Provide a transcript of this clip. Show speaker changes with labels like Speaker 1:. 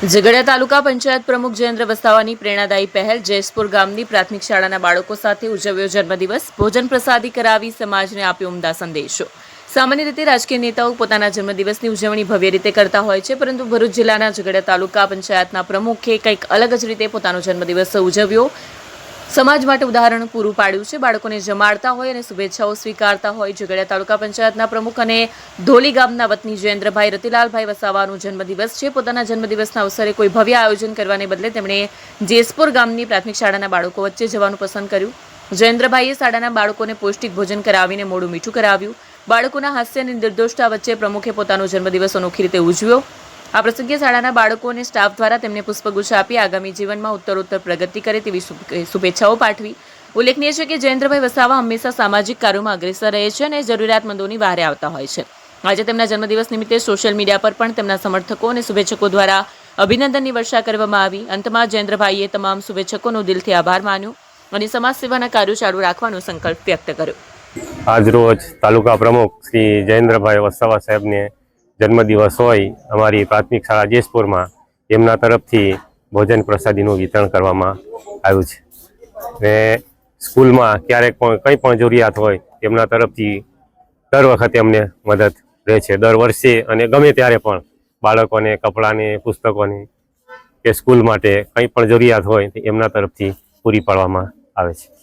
Speaker 1: ઝઘડિયા તાલુકા પંચાયત પ્રમુખ જયેન્દ્ર વસાવાની પ્રેરણાદાયી પહેલ જયસપુર ગામની પ્રાથમિક શાળાના બાળકો સાથે ઉજવ્યો જન્મદિવસ, ભોજન પ્રસાદી કરાવી સમાજને આપ્યો ઉમદા સંદેશો। સામાન્ય રીતે રાજકીય નેતાઓ પોતાના જન્મદિવસની ઉજવણી ભવ્ય રીતે કરતા હોય છે, પરંતુ ભરૂચ જિલ્લાના ઝઘડિયા તાલુકા પંચાયતના પ્રમુખે કંઈક અલગ જ રીતે પોતાનો જન્મદિવસ ઉજવ્યો, સમાજ માટે ઉદાહરણ પૂરું પાડ્યું છે। બાળકોને જમાડતા હોય અને શુભેચ્છાઓ સ્વીકારતા હોય ઝઘડિયા તાલુકા પંચાયતના પ્રમુખ અને ધોલી ગામના વતની જયેન્દ્રભાઈ રતિલાલભાઈ વસાવાનો જન્મદિવસ છે। પોતાના જન્મદિવસના અવસરે કોઈ ભવ્ય આયોજન કરવાને બદલે તેમણે જેસપુર ગામની પ્રાથમિક શાળાના બાળકો વચ્ચે જવાનું પસંદ કર્યું। જયેન્દ્રભાઈએ શાળાના બાળકોને પૌષ્ટિક ભોજન કરાવીને મોઢું મીઠું કરાવ્યું। બાળકોના હાસ્ય અને નિર્દોષતા વચ્ચે પ્રમુખે પોતાનો જન્મદિવસ અનોખી રીતે ઉજવ્યો। આ પ્રસંગે શાળાના બાળકો અને સ્ટાફ દ્વારા તેમને પુષ્પગુચ્છ આપી આગામી જીવનમાં ઉત્તરોત્તર પ્રગતિ કરે તેવી શુભેચ્છાઓ પાઠવી। ઉલ્લેખનીય છે કે જયેન્દ્રભાઈ વસાવા હંમેશા સામાજિક કાર્યોમાં અગ્રેસર રહે છે અને જરૂરિયાતમંદોની વહારે આવતા હોય છે। આજે તેમના જન્મદિવસ નિમિત્તે સોશિયલ મીડિયા પર પણ તેમના સમર્થકો અને શુભેચ્છકો દ્વારા અભિનંદનની વર્ષા કરવામાં આવી। અંતમાં જયેન્દ્રભાઈએ તમામ શુભેચ્છકોનો દિલથી આભાર માન્યો અને સમાજ સેવાના કાર્યો ચાલુ રાખવાનો સંકલ્પ વ્યક્ત કર્યો।
Speaker 2: આજરોજ તાલુકા પ્રમુખ શ્રી જયેન્દ્રભાઈ વસાવા સાહેબને જન્મદિવસ હોય અમારી પ્રાથમિક શાળા જેસપુરમાં એમના તરફથી ભોજન પ્રસાદીનું વિતરણ કરવામાં આવ્યું છે ને સ્કૂલમાં ક્યારેક પણ કંઈ પણ જરૂરિયાત હોય એમના તરફથી દર વખતે અમને મદદ રહે છે। દર વર્ષે અને ગમે ત્યારે પણ બાળકોને કપડાને પુસ્તકોની કે સ્કૂલ માટે કંઈ પણ જરૂરિયાત હોય એમના તરફથી પૂરી પાડવામાં આવે છે।